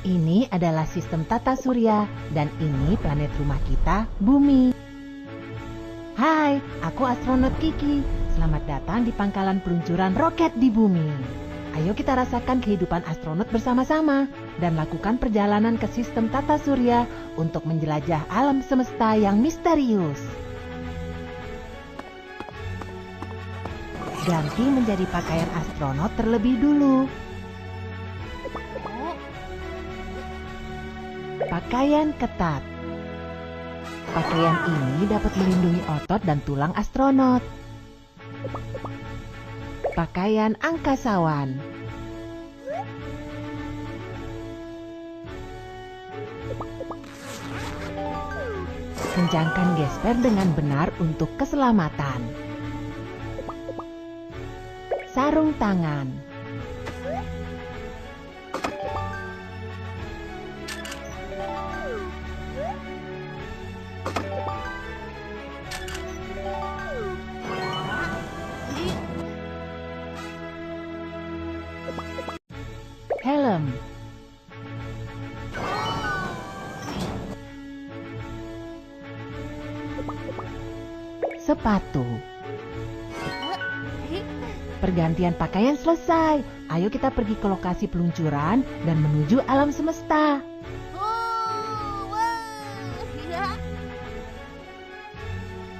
Ini adalah sistem tata surya, dan ini planet rumah kita, Bumi. Hai, aku astronot Kiki. Selamat datang di pangkalan peluncuran roket di Bumi. Ayo kita rasakan kehidupan astronot bersama-sama dan lakukan perjalanan ke sistem tata surya untuk menjelajah alam semesta yang misterius. Ganti menjadi pakaian astronot terlebih dulu. Pakaian ketat. Pakaian ini dapat melindungi otot dan tulang astronot. Pakaian angkasawan. Kencangkan gesper dengan benar untuk keselamatan. Sarung tangan. Helm. Sepatu. Pergantian pakaian selesai. Ayo kita pergi ke lokasi peluncuran dan menuju alam semesta.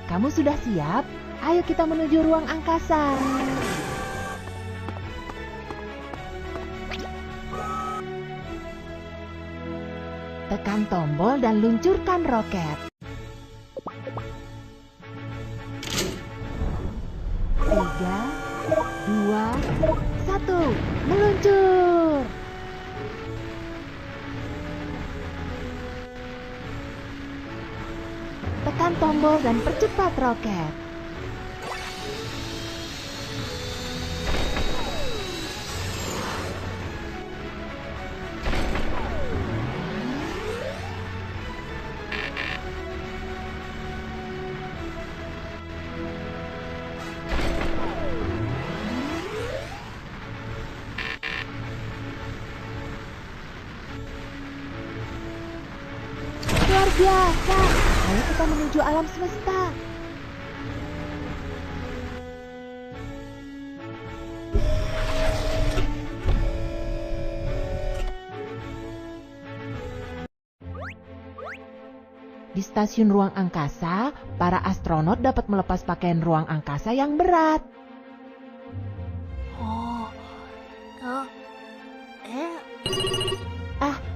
Kamu sudah siap? Ayo kita menuju ruang angkasa. Tekan tombol dan luncurkan roket. 3, 2, 1, meluncur! Tekan tombol dan percepat roket. Luar biasa! Ayo kita menuju alam semesta. Di stasiun ruang angkasa, para astronot dapat melepas pakaian ruang angkasa yang berat.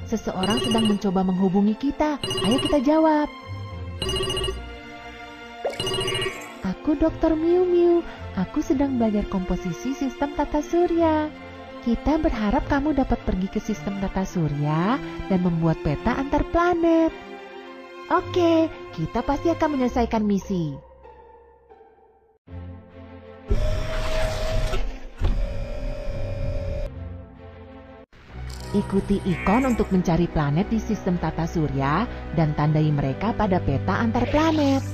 Seseorang sedang mencoba menghubungi kita. Ayo kita jawab. Aku Dr. Miu Miu. Aku sedang belajar komposisi sistem tata surya. Kita berharap kamu dapat pergi ke sistem tata surya dan membuat peta antar planet. Oke, kita pasti akan menyelesaikan misi. Ikuti ikon untuk mencari planet di sistem tata surya dan tandai mereka pada peta antar planet.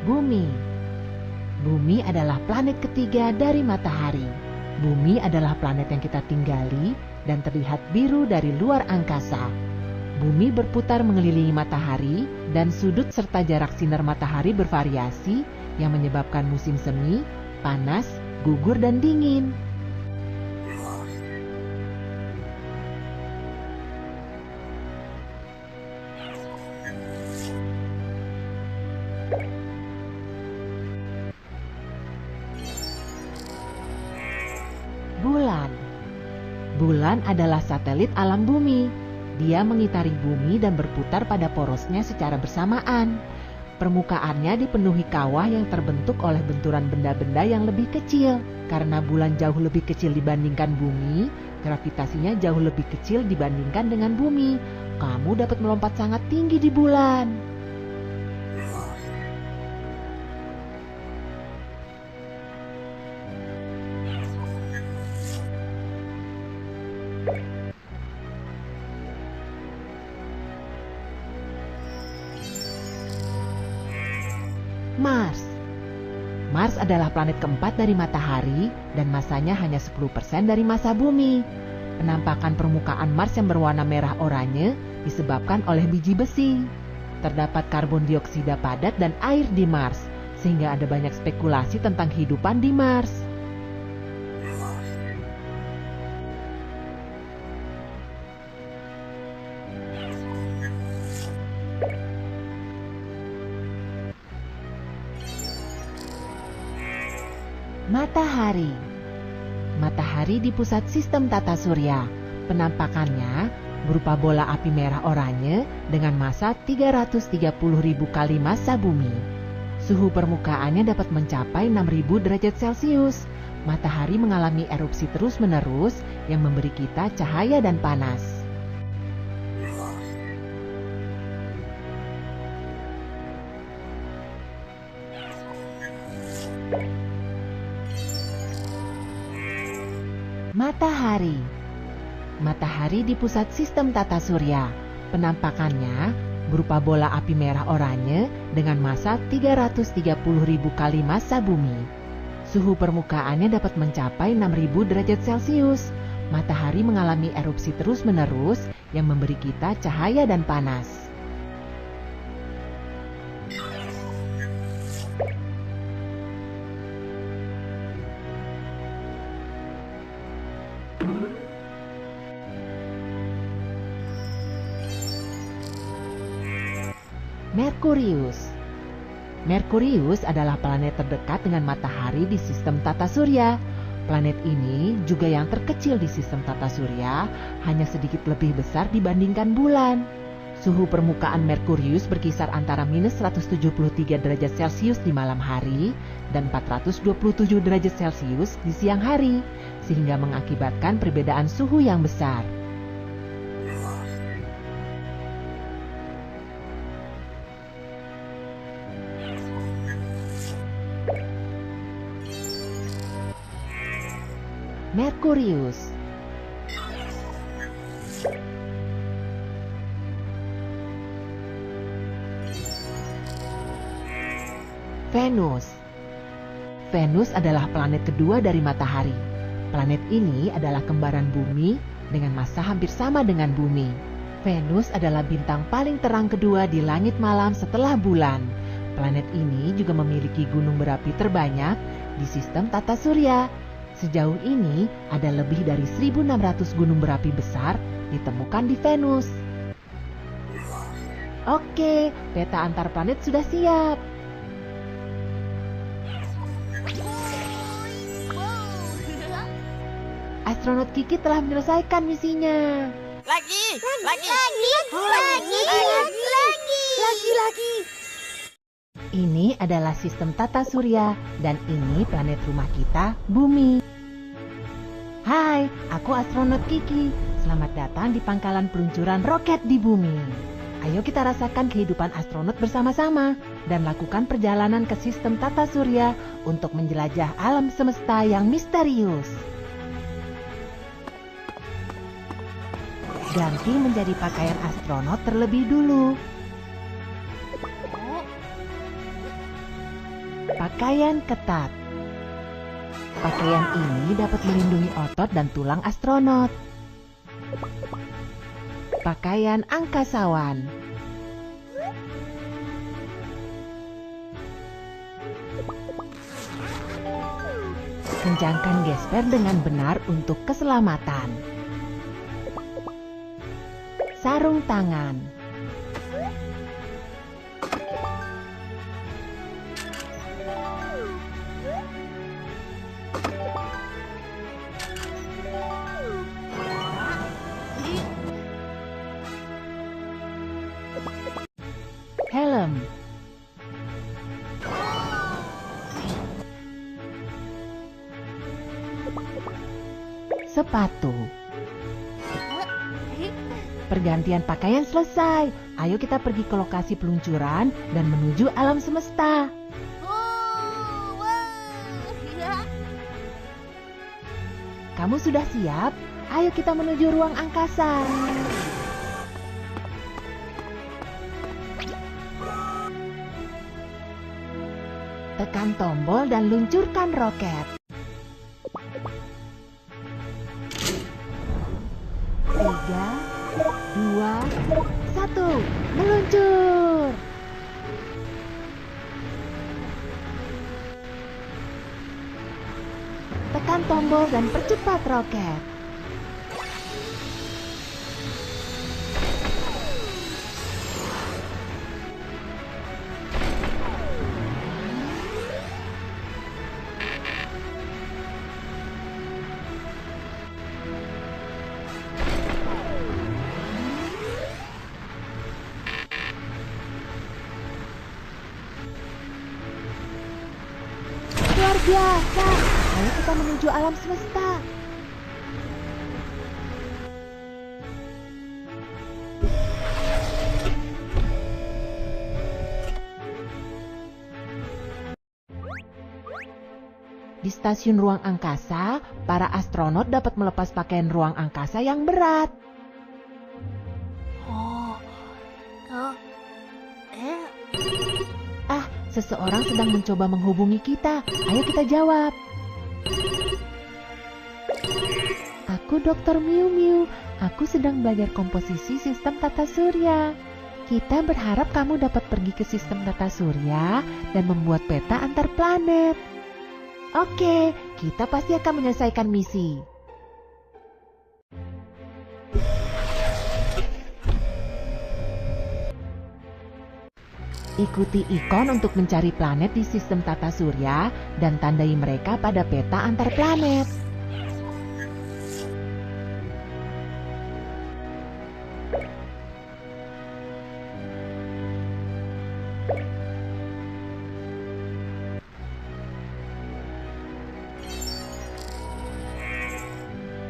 Bumi. Bumi adalah planet ketiga dari matahari. Bumi adalah planet yang kita tinggali dan terlihat biru dari luar angkasa. Bumi berputar mengelilingi matahari dan sudut serta jarak sinar matahari bervariasi yang menyebabkan musim semi, panas, gugur, dan dingin. Bulan. Bulan adalah satelit alam bumi. Dia mengitari bumi dan berputar pada porosnya secara bersamaan. Permukaannya dipenuhi kawah yang terbentuk oleh benturan benda-benda yang lebih kecil. Karena bulan jauh lebih kecil dibandingkan bumi, gravitasinya jauh lebih kecil dibandingkan dengan bumi. Kamu dapat melompat sangat tinggi di bulan. Mars. Mars adalah planet keempat dari matahari dan masanya hanya 10% dari massa bumi. Penampakan permukaan Mars yang berwarna merah oranye disebabkan oleh biji besi. Terdapat karbon dioksida padat dan air di Mars, sehingga ada banyak spekulasi tentang kehidupan di Mars. Matahari. Matahari di pusat sistem tata surya. Penampakannya berupa bola api merah oranye dengan massa 330.000 kali massa bumi. Suhu permukaannya dapat mencapai 6.000 derajat Celcius. Matahari mengalami erupsi terus-menerus yang memberi kita cahaya dan panas. Matahari. Matahari di pusat sistem tata surya. Penampakannya berupa bola api merah oranye dengan massa 330.000 kali massa bumi. Suhu permukaannya dapat mencapai 6.000 derajat Celcius. Matahari mengalami erupsi terus-menerus yang memberi kita cahaya dan panas. Merkurius. Merkurius adalah planet terdekat dengan matahari di sistem tata surya. Planet ini juga yang terkecil di sistem tata surya, hanya sedikit lebih besar dibandingkan bulan. Suhu permukaan Merkurius berkisar antara minus 173 derajat Celcius di malam hari dan 427 derajat Celcius di siang hari, sehingga mengakibatkan perbedaan suhu yang besar. Merkurius. Venus. Venus adalah planet kedua dari matahari. Planet ini adalah kembaran bumi dengan massa hampir sama dengan bumi. Venus adalah bintang paling terang kedua di langit malam setelah bulan. Planet ini juga memiliki gunung berapi terbanyak di sistem tata surya. Sejauh ini, ada lebih dari 1.600 gunung berapi besar ditemukan di Venus. Oke, peta antar planet sudah siap. Astronot Kiki telah menyelesaikan misinya. Lagi. Ini adalah sistem tata surya dan ini planet rumah kita, Bumi. Hai, aku astronot Kiki. Selamat datang di pangkalan peluncuran roket di Bumi. Ayo kita rasakan kehidupan astronot bersama-sama dan lakukan perjalanan ke sistem tata surya untuk menjelajah alam semesta yang misterius. Ganti menjadi pakaian astronot terlebih dulu. Pakaian ketat. Pakaian ini dapat melindungi otot dan tulang astronot. Pakaian angkasawan. Kencangkan gesper dengan benar untuk keselamatan. Sarung tangan. Helm. Sepatu. Pergantian pakaian selesai. Ayo kita pergi ke lokasi peluncuran dan menuju alam semesta. Kamu sudah siap? Ayo kita menuju ruang angkasa. Tekan tombol dan luncurkan roket. 3, 2, 1, meluncur! Tekan tombol dan percepat roket. Luar biasa! Ayo kita menuju alam semesta. Di stasiun ruang angkasa, para astronot dapat melepas pakaian ruang angkasa yang berat. Seseorang sedang mencoba menghubungi kita. Ayo kita jawab. Aku Dr. Miu Miu. Aku sedang belajar komposisi sistem tata surya. Kita berharap kamu dapat pergi ke sistem tata surya dan membuat peta antar planet. Oke, kita pasti akan menyelesaikan misi. Ikuti ikon untuk mencari planet di sistem tata surya dan tandai mereka pada peta antar planet.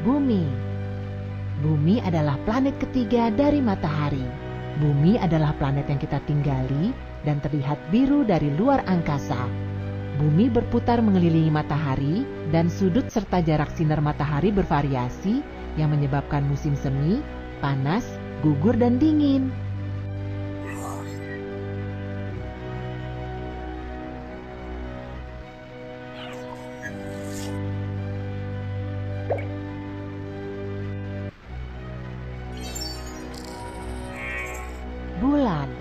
Bumi. Bumi adalah planet ketiga dari matahari. Bumi adalah planet yang kita tinggali dan terlihat biru dari luar angkasa. Bumi berputar mengelilingi matahari dan sudut serta jarak sinar matahari bervariasi yang menyebabkan musim semi, panas, gugur, dan dingin. Bulan.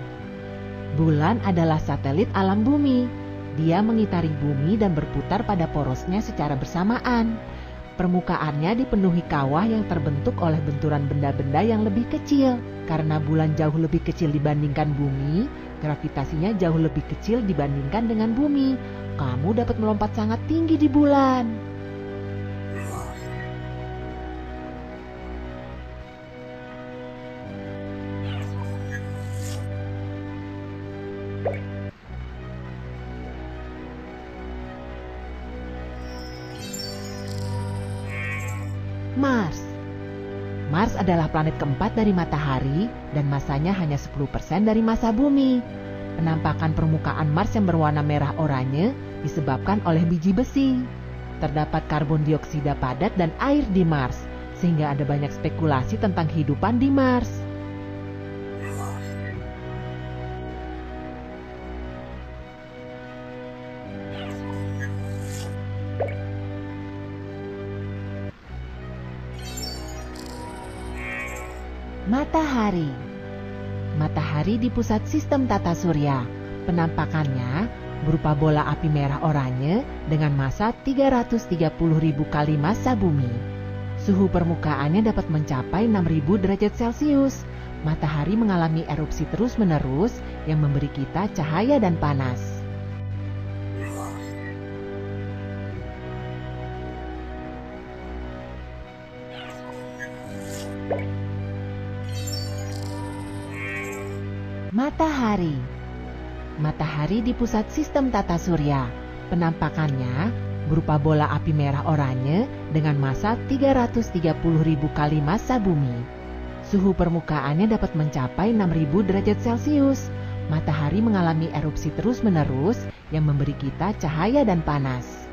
Bulan adalah satelit alam bumi. Dia mengitari bumi dan berputar pada porosnya secara bersamaan. Permukaannya dipenuhi kawah yang terbentuk oleh benturan benda-benda yang lebih kecil. Karena bulan jauh lebih kecil dibandingkan bumi, gravitasinya jauh lebih kecil dibandingkan dengan bumi. Kamu dapat melompat sangat tinggi di bulan. Mars. Mars adalah planet keempat dari matahari dan masanya hanya 10% dari massa bumi. Penampakan permukaan Mars yang berwarna merah oranye disebabkan oleh biji besi. Terdapat karbon dioksida padat dan air di Mars, sehingga ada banyak spekulasi tentang kehidupan di Mars. Matahari. Matahari di pusat sistem tata surya. Penampakannya berupa bola api merah oranye dengan massa 330.000 kali massa bumi. Suhu permukaannya dapat mencapai 6.000 derajat Celcius. Matahari mengalami erupsi terus-menerus yang memberi kita cahaya dan panas. Matahari. Matahari di pusat sistem tata surya. Penampakannya berupa bola api merah oranye dengan massa 330.000 kali massa bumi. Suhu permukaannya dapat mencapai 6.000 derajat Celcius. Matahari mengalami erupsi terus-menerus yang memberi kita cahaya dan panas.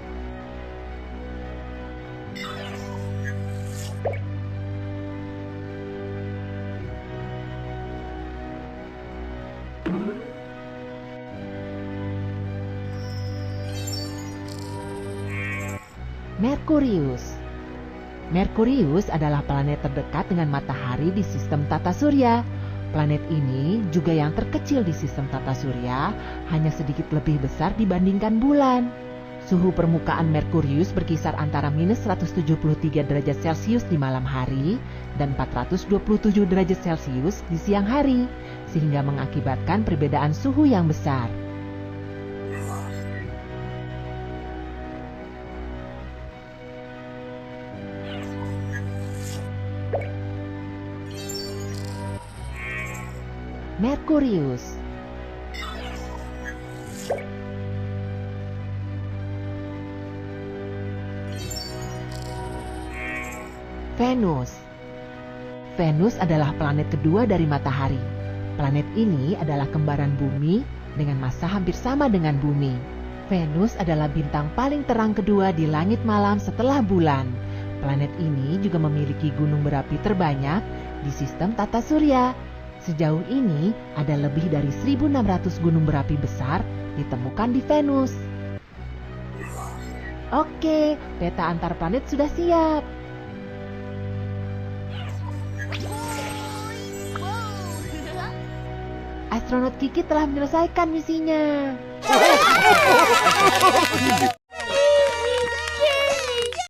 Merkurius. Merkurius adalah planet terdekat dengan matahari di sistem tata surya. Planet ini juga yang terkecil di sistem tata surya, hanya sedikit lebih besar dibandingkan bulan. Suhu permukaan Merkurius berkisar antara minus 173 derajat Celcius di malam hari dan 427 derajat Celcius di siang hari, sehingga mengakibatkan perbedaan suhu yang besar. Merkurius. Venus. Venus adalah planet kedua dari matahari. Planet ini adalah kembaran bumi dengan massa hampir sama dengan bumi. Venus adalah bintang paling terang kedua di langit malam setelah bulan. Planet ini juga memiliki gunung berapi terbanyak di sistem tata surya. Sejauh ini ada lebih dari 1.600 gunung berapi besar ditemukan di Venus. Oke, peta antar planet sudah siap. Astronot Kiki telah menyelesaikan misinya.